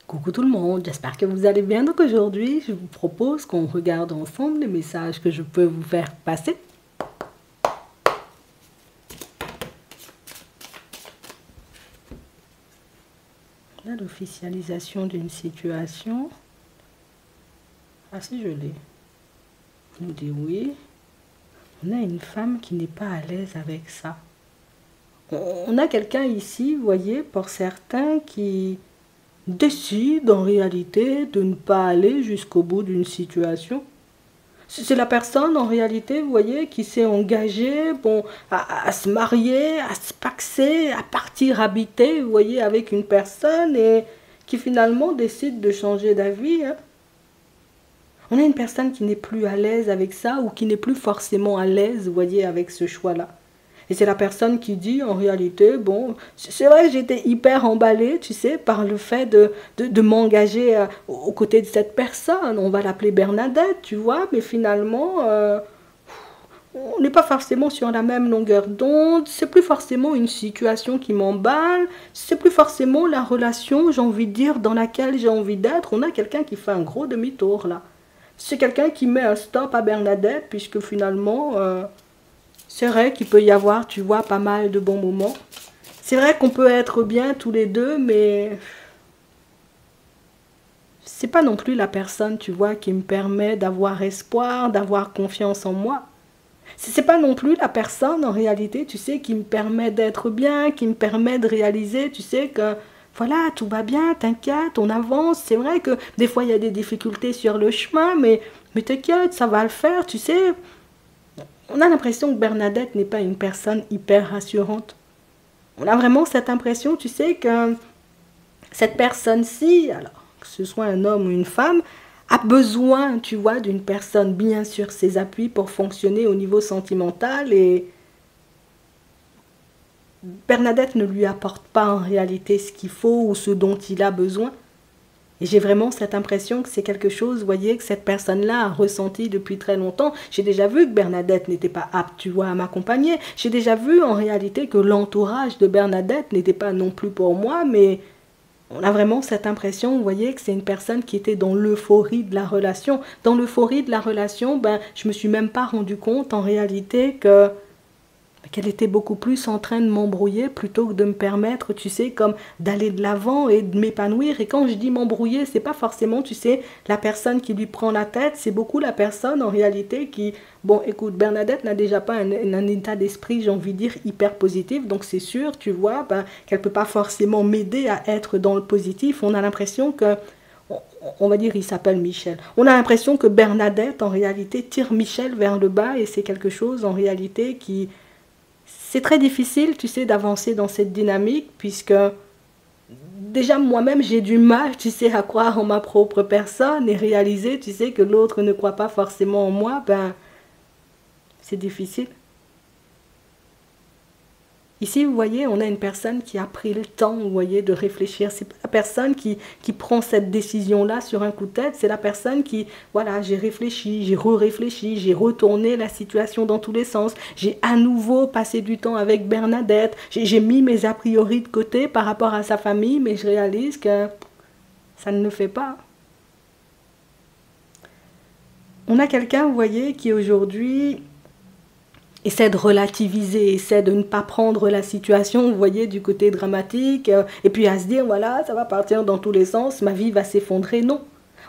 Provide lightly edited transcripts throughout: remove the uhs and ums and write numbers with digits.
Coucou tout le monde, j'espère que vous allez bien. Donc aujourd'hui, je vous propose qu'on regarde ensemble les messages que je peux vous faire passer. On a l'officialisation d'une situation. Ah si, je l'ai. On nous dit oui. On a une femme qui n'est pas à l'aise avec ça. On a quelqu'un ici, vous voyez, pour certains qui décide en réalité de ne pas aller jusqu'au bout d'une situation. C'est la personne en réalité, vous voyez, qui s'est engagée bon, à se marier, à se paxer, à partir habiter, vous voyez, avec une personne et qui finalement décide de changer d'avis. Hein. On a une personne qui n'est plus à l'aise avec ça ou qui n'est plus forcément à l'aise, vous voyez, avec ce choix-là. Et c'est la personne qui dit, en réalité, bon, c'est vrai que j'étais hyper emballée, tu sais, par le fait de m'engager aux côtés de cette personne. On va l'appeler Bernadette, tu vois, mais finalement, on n'est pas forcément sur la même longueur d'onde. C'est plus forcément une situation qui m'emballe. C'est plus forcément la relation, j'ai envie de dire, dans laquelle j'ai envie d'être. On a quelqu'un qui fait un gros demi-tour, là. C'est quelqu'un qui met un stop à Bernadette, puisque finalement... c'est vrai qu'il peut y avoir, tu vois, pas mal de bons moments. C'est vrai qu'on peut être bien tous les deux, mais c'est pas non plus la personne, tu vois, qui me permet d'avoir espoir, d'avoir confiance en moi. C'est pas non plus la personne, en réalité, tu sais, qui me permet d'être bien, qui me permet de réaliser, tu sais, que voilà, tout va bien, t'inquiète, on avance. C'est vrai que des fois, il y a des difficultés sur le chemin, mais t'inquiète, ça va le faire, tu sais. On a l'impression que Bernadette n'est pas une personne hyper rassurante. On a vraiment cette impression, tu sais, que cette personne-ci, alors que ce soit un homme ou une femme, a besoin, tu vois, d'une personne bien sur ses appuis pour fonctionner au niveau sentimental et Bernadette ne lui apporte pas en réalité ce qu'il faut ou ce dont il a besoin. Et j'ai vraiment cette impression que c'est quelque chose, vous voyez, que cette personne-là a ressenti depuis très longtemps. J'ai déjà vu que Bernadette n'était pas apte, tu vois, à m'accompagner. J'ai déjà vu en réalité que l'entourage de Bernadette n'était pas non plus pour moi, mais on a vraiment cette impression, vous voyez, que c'est une personne qui était dans l'euphorie de la relation. Dans l'euphorie de la relation, ben, je me suis même pas rendu compte en réalité que qu'elle était beaucoup plus en train de m'embrouiller plutôt que de me permettre, tu sais, comme d'aller de l'avant et de m'épanouir. Et quand je dis m'embrouiller, c'est pas forcément, tu sais, la personne qui lui prend la tête, c'est beaucoup la personne en réalité qui, bon, écoute, Bernadette n'a déjà pas un état d'esprit, j'ai envie de dire, hyper positif, donc c'est sûr, tu vois, ben, qu'elle peut pas forcément m'aider à être dans le positif. On a l'impression que on va dire il s'appelle Michel. On a l'impression que Bernadette en réalité tire Michel vers le bas et c'est quelque chose en réalité qui c'est très difficile, tu sais, d'avancer dans cette dynamique puisque déjà moi-même j'ai du mal, tu sais, à croire en ma propre personne et réaliser, tu sais, que l'autre ne croit pas forcément en moi, ben c'est difficile. Ici, vous voyez, on a une personne qui a pris le temps, vous voyez, de réfléchir. C'est pas la personne qui prend cette décision-là sur un coup de tête, c'est la personne qui, voilà, j'ai réfléchi, j'ai re-réfléchi, j'ai retourné la situation dans tous les sens, j'ai à nouveau passé du temps avec Bernadette, j'ai mis mes a priori de côté par rapport à sa famille, mais je réalise que ça ne le fait pas. On a quelqu'un, vous voyez, qui aujourd'hui essaie de relativiser, essaie de ne pas prendre la situation, vous voyez, du côté dramatique, et puis à se dire, voilà, ça va partir dans tous les sens, ma vie va s'effondrer. Non.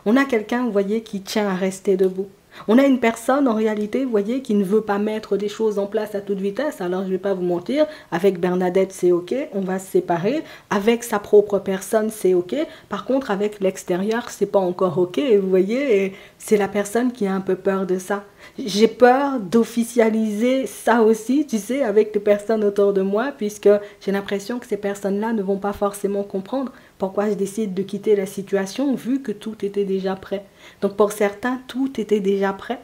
On a quelqu'un, vous voyez, qui tient à rester debout. On a une personne, en réalité, vous voyez, qui ne veut pas mettre des choses en place à toute vitesse. Alors, je ne vais pas vous mentir, avec Bernadette, c'est OK, on va se séparer. Avec sa propre personne, c'est OK. Par contre, avec l'extérieur, c'est pas encore OK. Et vous voyez, c'est la personne qui a un peu peur de ça. J'ai peur d'officialiser ça aussi, tu sais, avec les personnes autour de moi, puisque j'ai l'impression que ces personnes-là ne vont pas forcément comprendre pourquoi je décide de quitter la situation, vu que tout était déjà prêt. Donc pour certains, tout était déjà prêt,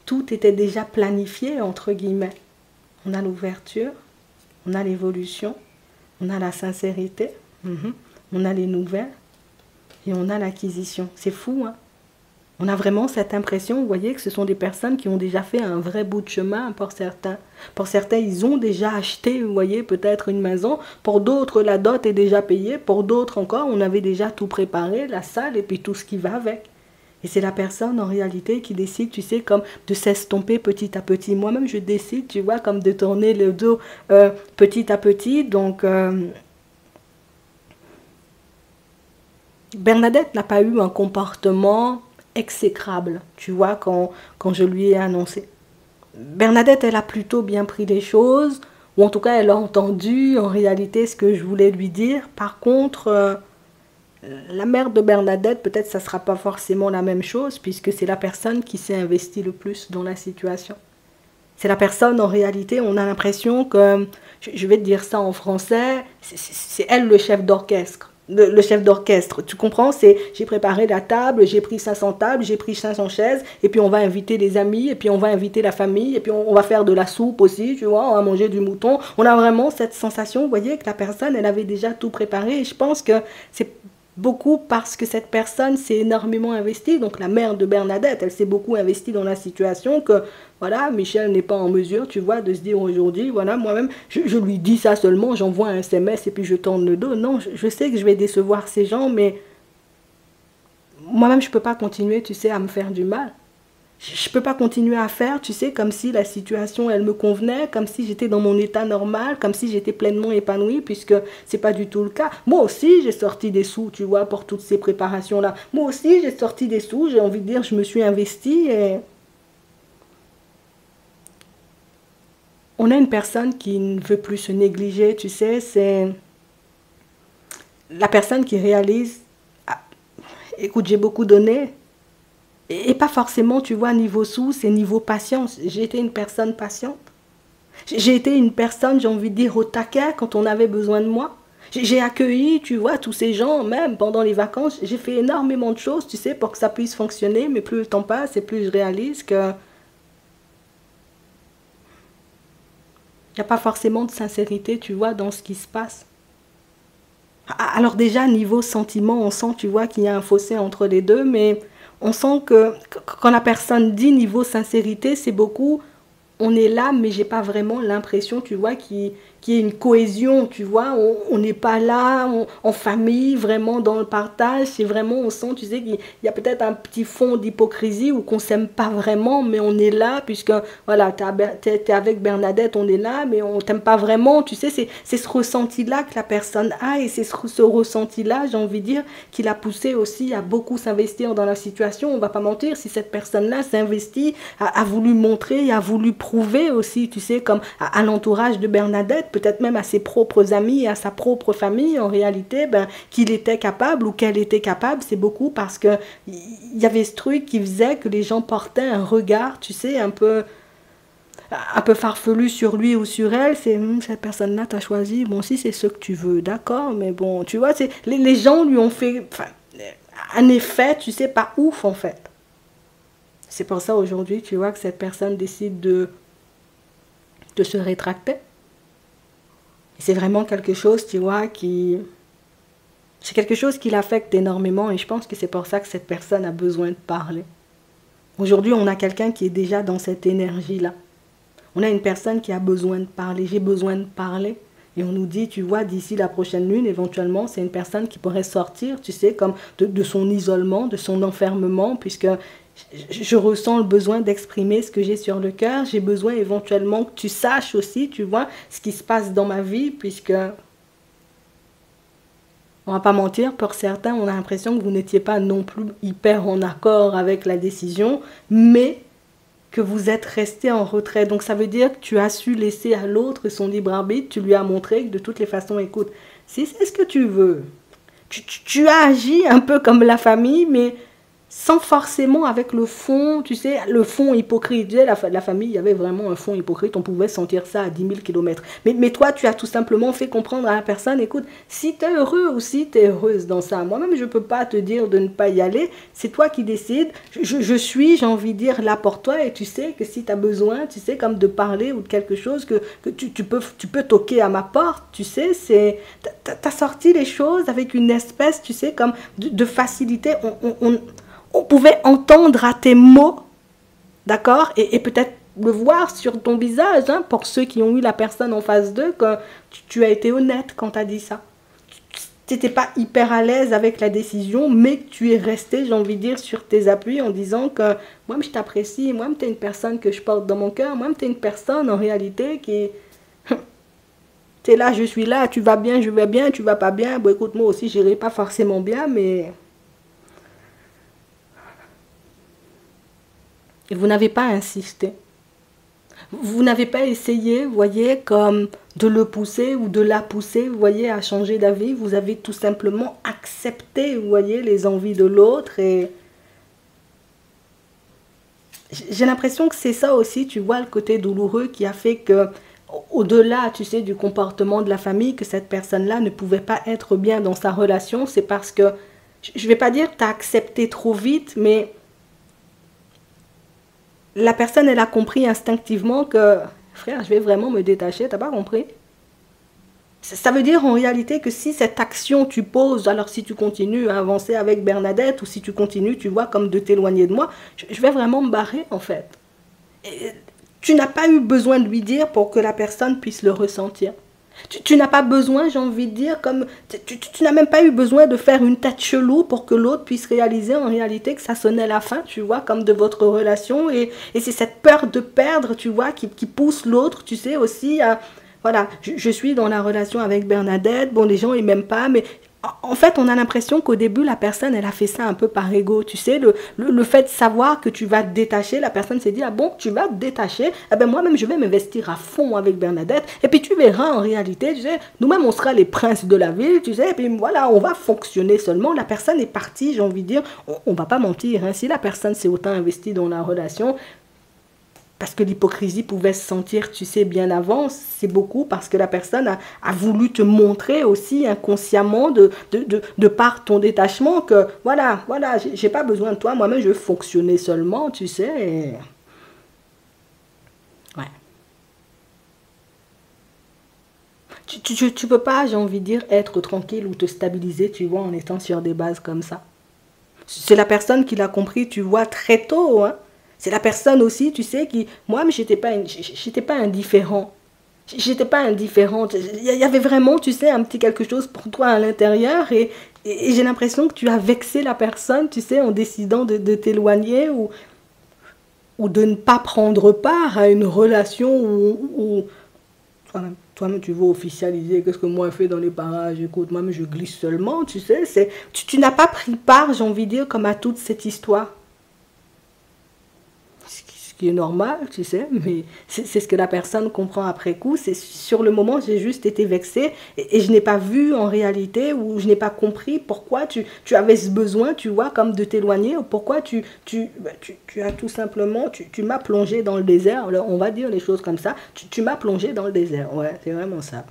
tout était déjà planifié, entre guillemets. On a l'ouverture, on a l'évolution, on a la sincérité, on a les nouvelles et on a l'acquisition. C'est fou, hein? On a vraiment cette impression, vous voyez, que ce sont des personnes qui ont déjà fait un vrai bout de chemin pour certains. Pour certains, ils ont déjà acheté, vous voyez, peut-être une maison. Pour d'autres, la dot est déjà payée. Pour d'autres encore, on avait déjà tout préparé, la salle et puis tout ce qui va avec. Et c'est la personne, en réalité, qui décide, tu sais, comme de s'estomper petit à petit. Moi-même, je décide, tu vois, comme de tourner le dos petit à petit. Donc, Bernadette n'a pas eu un comportement exécrable, tu vois, quand je lui ai annoncé. Bernadette, elle a plutôt bien pris les choses, ou en tout cas, elle a entendu en réalité ce que je voulais lui dire. Par contre, la mère de Bernadette, peut-être ça ne sera pas forcément la même chose, puisque c'est la personne qui s'est investie le plus dans la situation. C'est la personne, en réalité, on a l'impression que, je vais te dire ça en français, c'est elle le chef d'orchestre. Le chef d'orchestre, tu comprends? C'est j'ai préparé la table, j'ai pris 500 tables, j'ai pris 500 chaises, et puis on va inviter les amis, et puis on va inviter la famille, et puis on va faire de la soupe aussi, tu vois, on va manger du mouton. On a vraiment cette sensation, vous voyez, que la personne, elle avait déjà tout préparé, et je pense que c'est beaucoup parce que cette personne s'est énormément investie. Donc la mère de Bernadette, elle s'est beaucoup investie dans la situation que, voilà, Michel n'est pas en mesure, tu vois, de se dire aujourd'hui, voilà, moi-même, je lui dis ça seulement, j'envoie un SMS et puis je tourne le dos. Non, je sais que je vais décevoir ces gens, mais moi-même, je ne peux pas continuer, tu sais, à me faire du mal. Je ne peux pas continuer à faire, tu sais, comme si la situation, elle me convenait, comme si j'étais dans mon état normal, comme si j'étais pleinement épanouie, puisque c'est pas du tout le cas. Moi aussi, j'ai sorti des sous, tu vois, pour toutes ces préparations-là. Moi aussi, j'ai sorti des sous, j'ai envie de dire, je me suis investie et... On a une personne qui ne veut plus se négliger, tu sais, c'est la personne qui réalise, ah, écoute, j'ai beaucoup donné, et pas forcément, tu vois, niveau sous, c'est niveau patience. J'ai été une personne patiente. J'ai été une personne, j'ai envie de dire, au taquet quand on avait besoin de moi. J'ai accueilli, tu vois, tous ces gens, même pendant les vacances. J'ai fait énormément de choses, tu sais, pour que ça puisse fonctionner. Mais plus le temps passe et plus je réalise que il n'y a pas forcément de sincérité, tu vois, dans ce qui se passe. Alors déjà, niveau sentiment, on sent, tu vois, qu'il y a un fossé entre les deux, mais on sent que quand la personne dit niveau sincérité, c'est beaucoup, on est là, mais j'ai pas vraiment l'impression, tu vois, qu'il y ait une cohésion, tu vois. On n'est pas là en famille, vraiment dans le partage. C'est vraiment, on sent, tu sais, qu'il y a peut-être un petit fond d'hypocrisie ou qu'on s'aime pas vraiment, mais on est là, puisque, voilà, t'es avec Bernadette, on est là, mais on t'aime pas vraiment, tu sais. C'est ce ressenti-là que la personne a, et c'est ce ressenti-là, j'ai envie de dire, qui l'a poussé aussi à beaucoup s'investir dans la situation. On va pas mentir, si cette personne-là s'investit, a voulu montrer, a voulu prouver aussi, tu sais, comme à l'entourage de Bernadette, peut-être même à ses propres amis et à sa propre famille, en réalité, ben, qu'il était capable ou qu'elle était capable, c'est beaucoup parce que il y avait ce truc qui faisait que les gens portaient un regard, tu sais, un peu farfelu sur lui ou sur elle. C'est cette personne-là, t'as choisi, bon, si c'est ce que tu veux, d'accord, mais bon, tu vois, les gens lui ont fait un effet, tu sais, pas ouf en fait. C'est pour ça aujourd'hui, tu vois, que cette personne décide de se rétracter. C'est vraiment quelque chose, tu vois, c'est quelque chose qui l'affecte énormément, et je pense que c'est pour ça que cette personne a besoin de parler. Aujourd'hui, on a quelqu'un qui est déjà dans cette énergie-là. On a une personne qui a besoin de parler. J'ai besoin de parler. Et on nous dit, tu vois, d'ici la prochaine lune, éventuellement, c'est une personne qui pourrait sortir, tu sais, comme de son isolement, de son enfermement, puisque je ressens le besoin d'exprimer ce que j'ai sur le cœur. J'ai besoin éventuellement que tu saches aussi, tu vois, ce qui se passe dans ma vie, puisque, on va pas mentir, pour certains, on a l'impression que vous n'étiez pas non plus hyper en accord avec la décision, mais que vous êtes resté en retrait. Donc ça veut dire que tu as su laisser à l'autre son libre arbitre, tu lui as montré que de toutes les façons, écoute, si c'est ce que tu veux, tu as agi un peu comme la famille, mais sans forcément avec le fond, tu sais, le fond hypocrite. Tu sais, la famille, il y avait vraiment un fond hypocrite, on pouvait sentir ça à 10 000 km. Mais toi, tu as tout simplement fait comprendre à la personne, écoute, si tu es heureux ou si tu es heureuse dans ça, moi-même, je ne peux pas te dire de ne pas y aller, c'est toi qui décides. Je suis, j'ai envie de dire, là pour toi, et tu sais que si tu as besoin, tu sais, comme de parler ou de quelque chose, que tu peux toquer à ma porte, tu sais, tu as sorti les choses avec une espèce, tu sais, comme de facilité. on pouvait entendre à tes mots, d'accord, et peut-être le voir sur ton visage, hein, pour ceux qui ont eu la personne en face d'eux, que tu as été honnête quand tu as dit ça. Tu n'étais pas hyper à l'aise avec la décision, mais que tu es resté, j'ai envie de dire, sur tes appuis en disant que moi, je t'apprécie, moi, tu es une personne que je porte dans mon cœur, moi, tu es une personne en réalité qui... Tu es là, je suis là, tu vas bien, je vais bien, tu vas pas bien. Bon, écoute, moi aussi, je n'irai pas forcément bien, mais... Et vous n'avez pas insisté. Vous n'avez pas essayé, vous voyez, comme de le pousser ou de la pousser, vous voyez, à changer d'avis. Vous avez tout simplement accepté, vous voyez, les envies de l'autre. Et j'ai l'impression que c'est ça aussi, tu vois, le côté douloureux qui a fait que, au-delà, tu sais, du comportement de la famille, que cette personne-là ne pouvait pas être bien dans sa relation. C'est parce que, je ne vais pas dire que tu as accepté trop vite, mais... la personne, elle a compris instinctivement que, frère, je vais vraiment me détacher, t'as pas compris? Ça veut dire en réalité que si cette action tu poses, alors si tu continues à avancer avec Bernadette, ou si tu continues, tu vois, comme de t'éloigner de moi, je vais vraiment me barrer, en fait. Et tu n'as pas eu besoin de lui dire pour que la personne puisse le ressentir. Tu n'as pas besoin, j'ai envie de dire, comme tu n'as même pas eu besoin de faire une tête chelou pour que l'autre puisse réaliser en réalité que ça sonnait la fin, tu vois, comme de votre relation. Et c'est cette peur de perdre, tu vois, qui pousse l'autre, tu sais, aussi à... Voilà, je suis dans la relation avec Bernadette, bon, les gens, ils m'aiment pas, mais... En fait, on a l'impression qu'au début, la personne, elle a fait ça un peu par ego. Tu sais, le fait de savoir que tu vas te détacher, la personne s'est dit, ah bon, tu vas te détacher, eh ben moi-même, je vais m'investir à fond avec Bernadette. Et puis, tu verras, en réalité, tu sais, nous-mêmes, on sera les princes de la ville, tu sais, et puis voilà, on va fonctionner seulement. La personne est partie, j'ai envie de dire, on va pas mentir, hein, si la personne s'est autant investie dans la relation, parce que l'hypocrisie pouvait se sentir, tu sais, bien avant, c'est beaucoup parce que la personne a voulu te montrer aussi inconsciemment de par ton détachement que, voilà, j'ai pas besoin de toi, moi-même je veux fonctionner seulement, tu sais, et... Ouais. Tu peux pas, j'ai envie de dire, être tranquille ou te stabiliser, tu vois, en étant sur des bases comme ça. C'est la personne qui l'a compris, tu vois, très tôt, hein. C'est la personne aussi, tu sais, qui... Moi, mais j'étais pas indifférent. J'étais pas indifférente. Il y avait vraiment, tu sais, un petit quelque chose pour toi à l'intérieur. Et j'ai l'impression que tu as vexé la personne, tu sais, en décidant de t'éloigner ou de ne pas prendre part à une relation où toi-même, tu veux officialiser. Qu'est-ce que moi, je fais dans les parages? Écoute, moi-même, je glisse seulement, tu sais. Tu n'as pas pris part, j'ai envie de dire, comme à toute cette histoire. Ce qui est normal, tu sais, mais c'est ce que la personne comprend après coup. C'est sur le moment, j'ai juste été vexée et je n'ai pas vu en réalité ou je n'ai pas compris pourquoi tu avais ce besoin, tu vois, comme de t'éloigner ou pourquoi tu as tout simplement, tu m'as plongé dans le désert. Alors, on va dire les choses comme ça. Tu m'as plongé dans le désert. Ouais, c'est vraiment ça.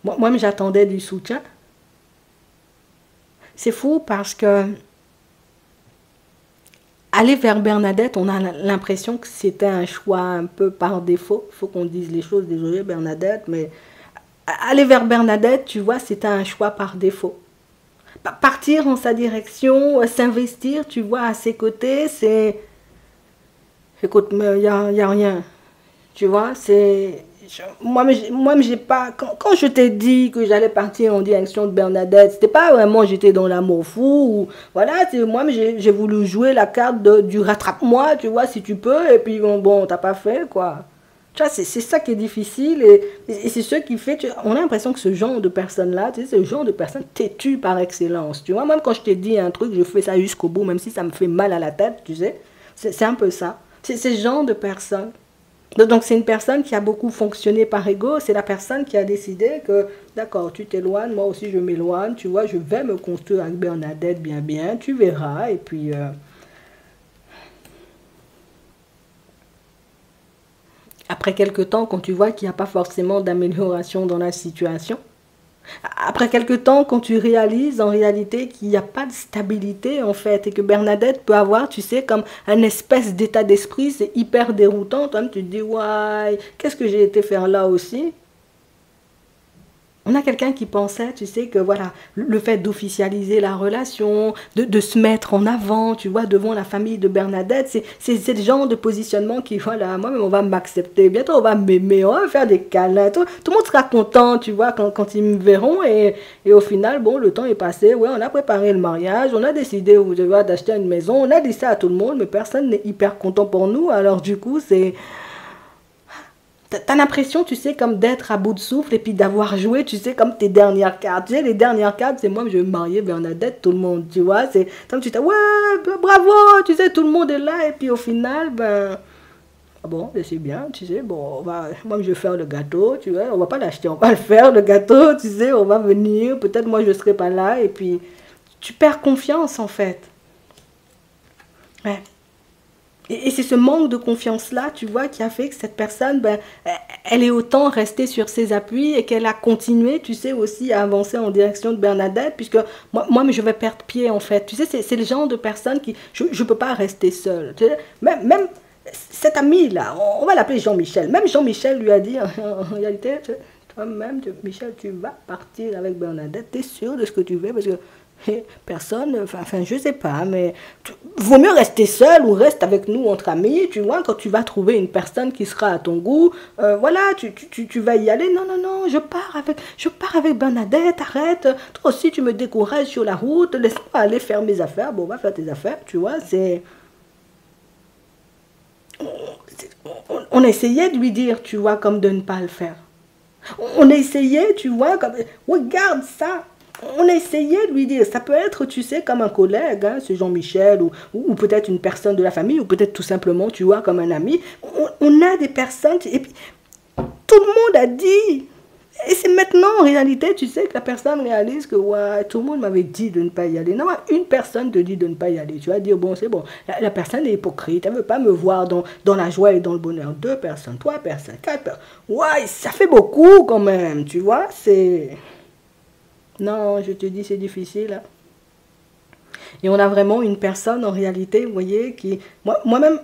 Moi, j'attendais du soutien. C'est fou parce que aller vers Bernadette, on a l'impression que c'était un choix un peu par défaut. Il faut qu'on dise les choses, désolé Bernadette, mais aller vers Bernadette, tu vois, c'était un choix par défaut. Partir en sa direction, s'investir, tu vois, à ses côtés, c'est... Écoute, il y a rien. Tu vois, c'est... Moi, j'ai pas... Quand je t'ai dit que j'allais partir en direction de Bernadette, c'était pas vraiment j'étais dans l'amour fou. Ou, voilà, moi, j'ai voulu jouer la carte du rattrape-moi, tu vois, si tu peux. Et puis, bon t'as pas fait, quoi. Tu vois, c'est ça qui est difficile. Et c'est ce qui fait... on a l'impression que ce genre de personne-là, tu sais, ce genre de personne têtue par excellence. Tu vois, même quand je t'ai dit un truc, je fais ça jusqu'au bout, même si ça me fait mal à la tête, tu sais. C'est un peu ça. C'est ce genre de personne. Donc c'est une personne qui a beaucoup fonctionné par ego, c'est la personne qui a décidé que, d'accord, tu t'éloignes, moi aussi je m'éloigne, tu vois, je vais me construire avec Bernadette bien, tu verras, et puis... Après quelque temps, quand tu vois qu'il n'y a pas forcément d'amélioration dans la situation, après quelque temps, quand tu réalises en réalité qu'il n'y a pas de stabilité en fait et que Bernadette peut avoir, tu sais, comme un espèce d'état d'esprit, c'est hyper déroutant. Toi, tu te dis, ouais, qu'est-ce que j'ai été faire là aussi? On a quelqu'un qui pensait, tu sais, que voilà, le fait d'officialiser la relation, de se mettre en avant, tu vois, devant la famille de Bernadette, c'est le genre de positionnement qui, voilà, moi-même, on va m'accepter, bientôt on va m'aimer, on va me faire des câlins, tout le monde sera content, tu vois, quand ils me verront, et au final, bon, le temps est passé, ouais, on a préparé le mariage, on a décidé, tu vois, d'acheter une maison, on a dit ça à tout le monde, mais personne n'est hyper content pour nous, alors du coup, c'est... T'as l'impression, tu sais, comme d'être à bout de souffle et puis d'avoir joué, tu sais, comme tes dernières cartes. Tu sais, les dernières cartes, c'est moi, je vais me marier Bernadette, tout le monde, tu vois. C'est comme tu dis, ouais, bravo, tu sais, tout le monde est là. Et puis au final, ben, ah bon, c'est bien, tu sais, bon, moi, je vais faire le gâteau, tu vois. On va pas l'acheter, on va le faire, le gâteau, tu sais, on va venir. Peut-être moi, je serai pas là. Et puis, tu perds confiance, en fait. Ouais. Et c'est ce manque de confiance-là, tu vois, qui a fait que cette personne, ben, elle est autant restée sur ses appuis et qu'elle a continué, tu sais, aussi à avancer en direction de Bernadette, puisque moi je vais perdre pied, en fait. Tu sais, c'est le genre de personne qui... Je ne peux pas rester seule. Tu sais, même cet ami-là, on va l'appeler Jean-Michel. Même Jean-Michel lui a dit, en réalité, toi-même, Michel, tu vas partir avec Bernadette. Tu es sûr de ce que tu veux? Parce que personne, enfin, je sais pas, mais vaut mieux rester seul ou reste avec nous entre amis, tu vois, quand tu vas trouver une personne qui sera à ton goût, voilà, tu vas y aller. Non, non, non, je pars avec Bernadette, arrête, toi aussi tu me décourages sur la route, laisse-moi aller faire mes affaires, bon, va faire tes affaires, tu vois, c'est... On essayait de lui dire, tu vois, comme de ne pas le faire. On essayait, tu vois, comme, regarde ça. On essayait de lui dire, ça peut être, tu sais, comme un collègue, hein, ce Jean-Michel, ou peut-être une personne de la famille, ou peut-être tout simplement, tu vois, comme un ami. On a des personnes, et puis tout le monde a dit. Et c'est maintenant, en réalité, tu sais, que la personne réalise que ouais, tout le monde m'avait dit de ne pas y aller. Non, une personne te dit de ne pas y aller. Tu vas dire, bon, c'est bon. La personne est hypocrite. Elle ne veut pas me voir dans la joie et dans le bonheur. 2 personnes, 3 personnes, 4 personnes. Ouais, ça fait beaucoup quand même, tu vois. C'est... Non, je te dis, c'est difficile. Hein. Et on a vraiment une personne, en réalité, vous voyez, qui... Moi-même,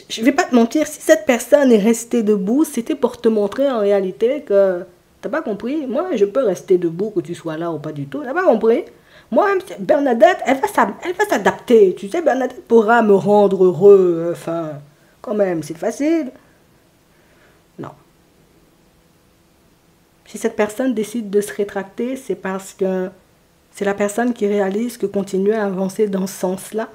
je ne vais pas te mentir, si cette personne est restée debout, c'était pour te montrer en réalité que... T'as pas compris? Moi, je peux rester debout, que tu sois là ou pas du tout. T'as pas compris? Moi, Bernadette, elle va s'adapter. Tu sais, Bernadette pourra me rendre heureux. Enfin, quand même, c'est facile. Non. Si cette personne décide de se rétracter, c'est parce que c'est la personne qui réalise que continuer à avancer dans ce sens-là,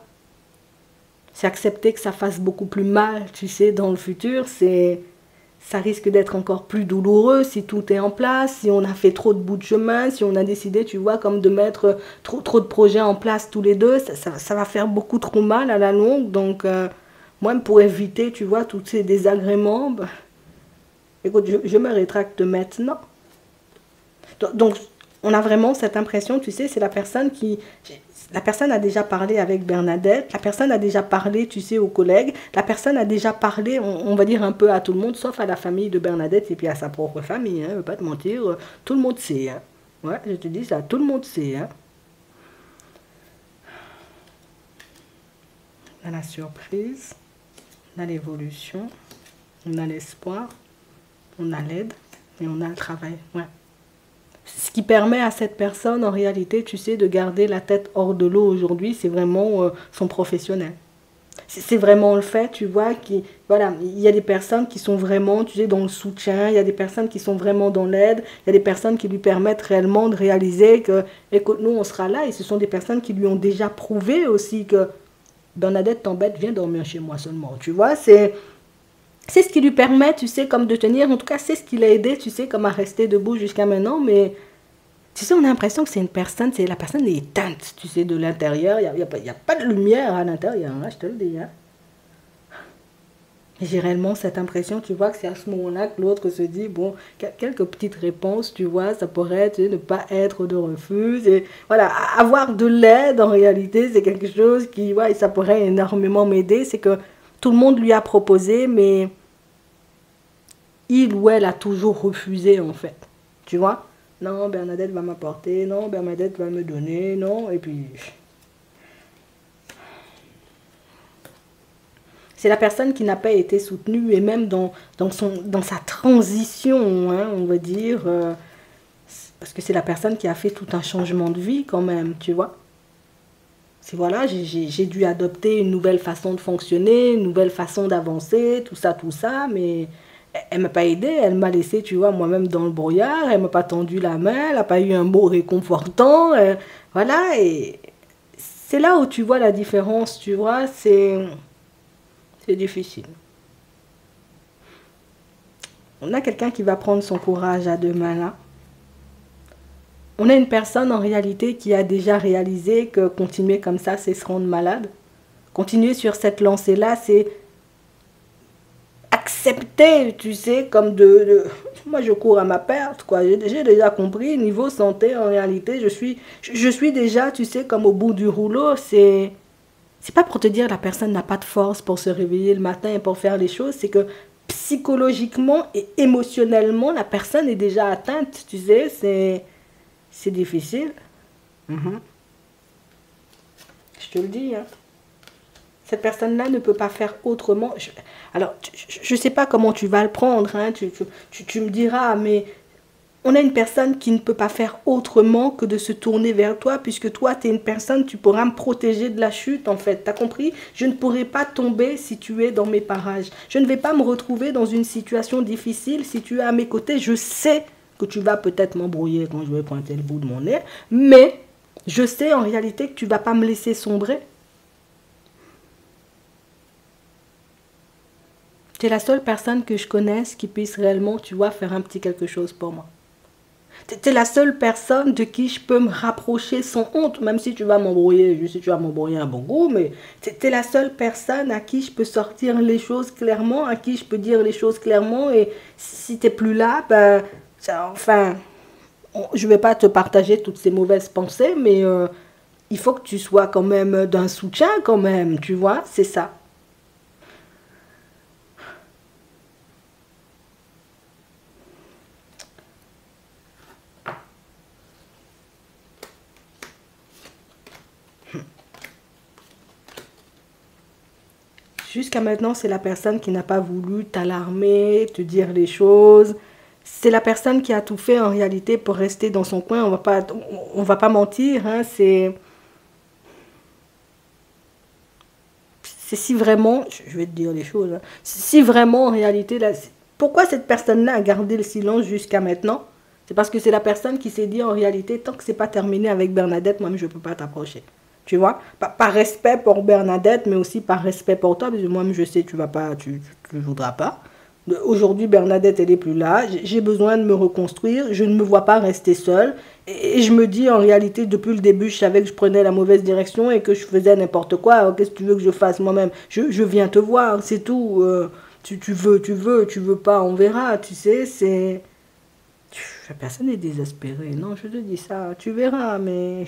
c'est accepter que ça fasse beaucoup plus mal, tu sais, dans le futur, ça risque d'être encore plus douloureux si tout est en place, si on a fait trop de bouts de chemin, si on a décidé, tu vois, comme de mettre trop de projets en place tous les deux, ça va faire beaucoup trop mal à la longue. Donc, moi, pour éviter, tu vois, tous ces désagréments, bah, écoute, je me rétracte maintenant. Donc, on a vraiment cette impression, tu sais, c'est la personne qui... La personne a déjà parlé avec Bernadette, la personne a déjà parlé, tu sais, aux collègues, la personne a déjà parlé, on va dire un peu à tout le monde, sauf à la famille de Bernadette et puis à sa propre famille, hein, je ne veux pas te mentir, tout le monde sait. Hein. Ouais, je te dis ça, tout le monde sait. Hein. On a la surprise, on a l'évolution, on a l'espoir, on a l'aide et on a le travail. Ouais. Ce qui permet à cette personne, en réalité, tu sais, de garder la tête hors de l'eau aujourd'hui, c'est vraiment son professionnel. C'est vraiment le fait, tu vois, voilà, il y a des personnes qui sont vraiment, tu sais, dans le soutien, il y a des personnes qui sont vraiment dans l'aide, il y a des personnes qui lui permettent réellement de réaliser que, écoute, nous, on sera là, et ce sont des personnes qui lui ont déjà prouvé aussi que Bernadette t'embête, viens dormir chez moi seulement, tu vois, c'est ce qui lui permet, tu sais, comme de tenir, en tout cas, c'est ce qui l'a aidé, tu sais, comme à rester debout jusqu'à maintenant, mais tu sais, on a l'impression que c'est une personne, c'est la personne est éteinte, tu sais, de l'intérieur, il n'y a pas de lumière à l'intérieur, hein, je te le dis, hein. J'ai réellement cette impression, tu vois, que c'est à ce moment-là que l'autre se dit, bon, quelques petites réponses, tu vois, ça pourrait être ne pas être de refus, et voilà, avoir de l'aide, en réalité, c'est quelque chose qui, ouais, ça pourrait énormément m'aider, c'est que tout le monde lui a proposé, mais il ou elle a toujours refusé, en fait. Tu vois? Non, Bernadette va m'apporter, non, Bernadette va me donner, non, et puis... C'est la personne qui n'a pas été soutenue, et même dans sa transition, hein, on va dire, Parce que c'est la personne qui a fait tout un changement de vie quand même, tu vois. C'est voilà, j'ai dû adopter une nouvelle façon de fonctionner, une nouvelle façon d'avancer, tout ça, mais elle m'a pas aidé, elle m'a laissé, tu vois, moi-même dans le brouillard, elle m'a pas tendu la main, elle n'a pas eu un mot réconfortant, voilà, et c'est là où tu vois la différence, tu vois, c'est difficile. On a quelqu'un qui va prendre son courage à deux mains là. On a une personne en réalité qui a déjà réalisé que continuer comme ça, c'est se rendre malade. Continuer sur cette lancée-là, c'est accepter, tu sais, comme moi je cours à ma perte, quoi. J'ai déjà compris, niveau santé, en réalité, je suis déjà, tu sais, comme au bout du rouleau. C'est pas pour te dire la personne n'a pas de force pour se réveiller le matin et pour faire les choses, c'est que psychologiquement et émotionnellement, la personne est déjà atteinte, tu sais, c'est difficile. Mhm. Je te le dis, hein. Cette personne-là ne peut pas faire autrement. Alors, je ne sais pas comment tu vas le prendre, hein, tu me diras, mais on a une personne qui ne peut pas faire autrement que de se tourner vers toi, puisque toi, tu es une personne, tu pourras me protéger de la chute, en fait. Tu as compris? Je ne pourrai pas tomber si tu es dans mes parages. Je ne vais pas me retrouver dans une situation difficile si tu es à mes côtés. Je sais que tu vas peut-être m'embrouiller quand je vais pointer le bout de mon nez, mais je sais en réalité que tu ne vas pas me laisser sombrer. Tu es la seule personne que je connaisse qui puisse réellement, tu vois, faire un petit quelque chose pour moi. Tu es la seule personne de qui je peux me rapprocher sans honte, même si tu vas m'embrouiller, je sais que tu vas m'embrouiller un bon goût, mais tu es la seule personne à qui je peux sortir les choses clairement, à qui je peux dire les choses clairement, et si tu n'es plus là, ben, enfin, je ne vais pas te partager toutes ces mauvaises pensées, mais il faut que tu sois quand même d'un soutien quand même, tu vois, c'est ça. Jusqu'à maintenant, c'est la personne qui n'a pas voulu t'alarmer, te dire les choses. C'est la personne qui a tout fait en réalité pour rester dans son coin. On va pas mentir, hein, c'est si vraiment, je vais te dire les choses, hein, si vraiment en réalité, là, pourquoi cette personne-là a gardé le silence jusqu'à maintenant? C'est parce que c'est la personne qui s'est dit en réalité, tant que c'est pas terminé avec Bernadette, moi je ne peux pas t'approcher. Tu vois, par respect pour Bernadette, mais aussi par respect pour toi, parce que moi je sais tu vas pas, tu voudras pas. Aujourd'hui, Bernadette, elle est plus là. J'ai besoin de me reconstruire. Je ne me vois pas rester seule. Et je me dis, en réalité, depuis le début, je savais que je prenais la mauvaise direction et que je faisais n'importe quoi. Alors, qu'est-ce que tu veux que je fasse moi-même? Je viens te voir, c'est tout. Tu veux pas, on verra. Tu sais, c'est... La personne est désespérée. Non, je te dis ça. Tu verras, mais...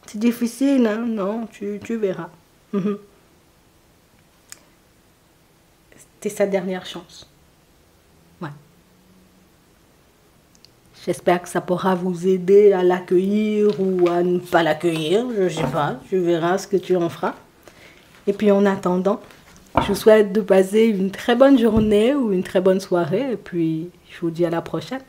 C'est difficile, hein? Non, tu verras. C'était sa dernière chance. Ouais. J'espère que ça pourra vous aider à l'accueillir ou à ne pas l'accueillir. Je sais pas, tu verras ce que tu en feras. Et puis en attendant, je vous souhaite de passer une très bonne journée ou une très bonne soirée. Et puis je vous dis à la prochaine.